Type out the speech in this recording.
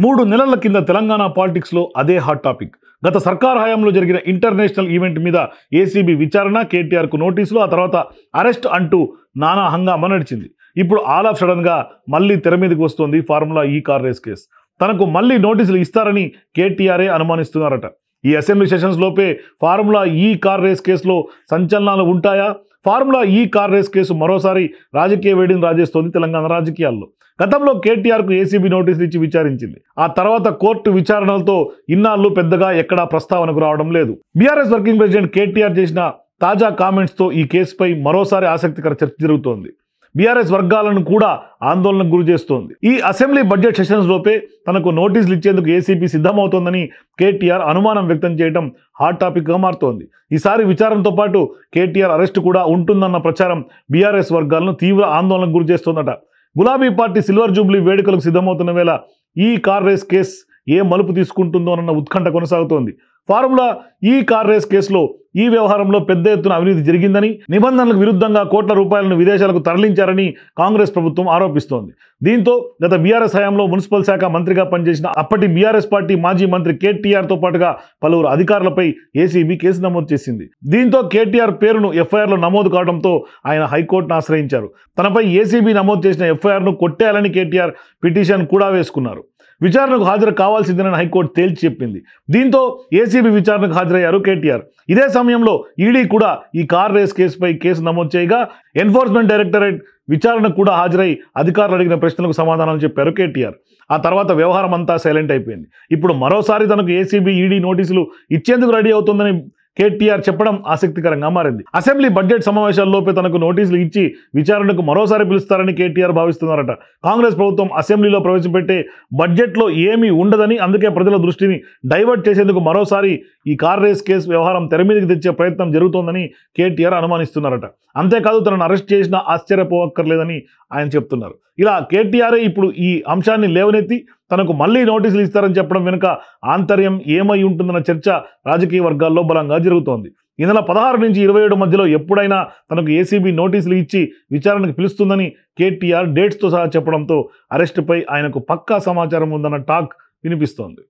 3 నెలల కింద తెలంగాణ పాలిటిక్స్లో అదే హాట్ టాపిక్. గత సర్కార్ హయాంలో జరిగిన ఇంటర్నేషనల్ ఈవెంట్ మీద ఏసీబీ విచారణ, కేటీఆర్కు నోటీసులు, ఆ తర్వాత అరెస్ట్ అంటూ నానా హంగామా నడిచింది. ఇప్పుడు ఆల్ ఆఫ్ సడన్గా మళ్ళీ తెర మీదకి వస్తోంది ఫార్ములా ఈ కార్ రేస్ కేసు. తనకు మళ్ళీ నోటీసులు ఇస్తారని కేటీఆరే అనుమానిస్తున్నారట. ఈ అసెంబ్లీ సెషన్స్ లోపే ఫార్ములా ఈ కార్ రేస్ కేసులో సంచలనాలు ఉంటాయా? ఫార్ములా ఈ కార్ రేస్ కేసు మరోసారి రాజకీయ వేడిని రాజేస్తోంది తెలంగాణ రాజకీయాల్లో. గతంలో కేటీఆర్కు ఏసీబీ నోటీసులు ఇచ్చి విచారించింది. ఆ తర్వాత కోర్టు విచారణలతో ఇన్నాళ్ళు పెద్దగా ఎక్కడా ప్రస్తావనకు రావడం లేదు. బీఆర్ఎస్ వర్కింగ్ ప్రెసిడెంట్ కేటీఆర్ చేసిన తాజా కామెంట్స్తో ఈ కేసుపై మరోసారి ఆసక్తికర చర్చ జరుగుతోంది. బీఆర్ఎస్ వర్గాలను కూడా ఆందోళనకు గురి చేస్తోంది. ఈ అసెంబ్లీ బడ్జెట్ సెషన్స్ లోపే తనకు నోటీసులు ఇచ్చేందుకు ఏసీబీ సిద్ధమవుతోందని కేటీఆర్ అనుమానం వ్యక్తం చేయడం హాట్ టాపిక్గా మారుతోంది. ఈసారి విచారణతో పాటు కేటీఆర్ అరెస్టు కూడా ఉంటుందన్న ప్రచారం బీఆర్ఎస్ వర్గాలను తీవ్ర ఆందోళనకు గురి చేస్తోందట. గులాబీ పార్టీ సిల్వర్ జూబ్లీ వేడుకలకు సిద్ధమవుతున్న వేళ ఈ కార్ రేస్ కేసు ఏ మలుపు తీసుకుంటుందోనన్న ఉత్కంఠ కొనసాగుతోంది. ఫార్ములా ఈ కార్ రేస్ కేసులో ఈ వ్యవహారంలో పెద్ద ఎత్తున అవినీతి జరిగిందని, నిబంధనలకు విరుద్ధంగా కోట్ల రూపాయలను విదేశాలకు తరలించారని కాంగ్రెస్ ప్రభుత్వం ఆరోపిస్తోంది. దీంతో గత బీఆర్ఎస్ హయాంలో మున్సిపల్ శాఖ మంత్రిగా పనిచేసిన అప్పటి బీఆర్ఎస్ పార్టీ మాజీ మంత్రి కేటీఆర్తో పాటుగా పలువురు అధికారులపై ఏసీబీ కేసు నమోదు చేసింది. దీంతో కేటీఆర్ పేరును ఎఫ్ఐఆర్లో నమోదు కావడంతో ఆయన హైకోర్టును ఆశ్రయించారు. తనపై ఏసీబీ నమోదు చేసిన ఎఫ్ఐఆర్ను కొట్టేయాలని కేటీఆర్ పిటిషన్ కూడా వేసుకున్నారు. విచారణకు హాజరు కావాల్సిందేనని హైకోర్టు తేల్చి చెప్పింది. దీంతో ఏసీబీ విచారణకు హాజరయ్యారు కేటీఆర్. ఇదే సమయంలో ఈడీ కూడా ఈ కార్ రేస్ కేసుపై కేసు నమోదు చేయగా ఎన్ఫోర్స్మెంట్ డైరెక్టరేట్ విచారణకు కూడా హాజరై అధికారులు అడిగిన ప్రశ్నలకు సమాధానం చెప్పారు కేటీఆర్. ఆ తర్వాత వ్యవహారం అంతా సైలెంట్ అయిపోయింది. ఇప్పుడు మరోసారి తనకు ఏసీబీ ఈడీ నోటీసులు ఇచ్చేందుకు రెడీ అవుతుందని కేటీఆర్ చెప్పడం ఆసక్తికరంగా మారింది. అసెంబ్లీ బడ్జెట్ సమావేశాల్లోపే తనకు నోటీసులు ఇచ్చి విచారణకు మరోసారి పిలుస్తారని కేటీఆర్ భావిస్తున్నారట. కాంగ్రెస్ ప్రభుత్వం అసెంబ్లీలో ప్రవేశపెట్టే బడ్జెట్లో ఏమీ ఉండదని, అందుకే ప్రజల దృష్టిని డైవర్ట్ చేసేందుకు మరోసారి ఈ కార్ రేస్ కేసు వ్యవహారం తెర మీదకి తెచ్చే ప్రయత్నం జరుగుతోందని కేటీఆర్ అనుమానిస్తున్నారట. అంతేకాదు తనను అరెస్ట్ చేసినా ఆశ్చర్యపోవక్కర్లేదని ఆయన చెప్తున్నారు. ఇలా కేటీఆరే ఇప్పుడు ఈ అంశాన్ని లేవనెత్తి తనకు మళ్ళీ నోటీసులు ఇస్తారని చెప్పడం వెనుక ఆంతర్యం ఏమై ఉంటుందన్న చర్చ రాజకీయ వర్గాల్లో బలంగా జరుగుతోంది. ఈ నెల 16 నుంచి 27 మధ్యలో ఎప్పుడైనా తనకు ఏసీబీ నోటీసులు ఇచ్చి విచారణకు పిలుస్తుందని కేటీఆర్ డేట్స్తో సహా చెప్పడంతో అరెస్టుపై ఆయనకు పక్కా సమాచారం ఉందన్న టాక్ వినిపిస్తోంది.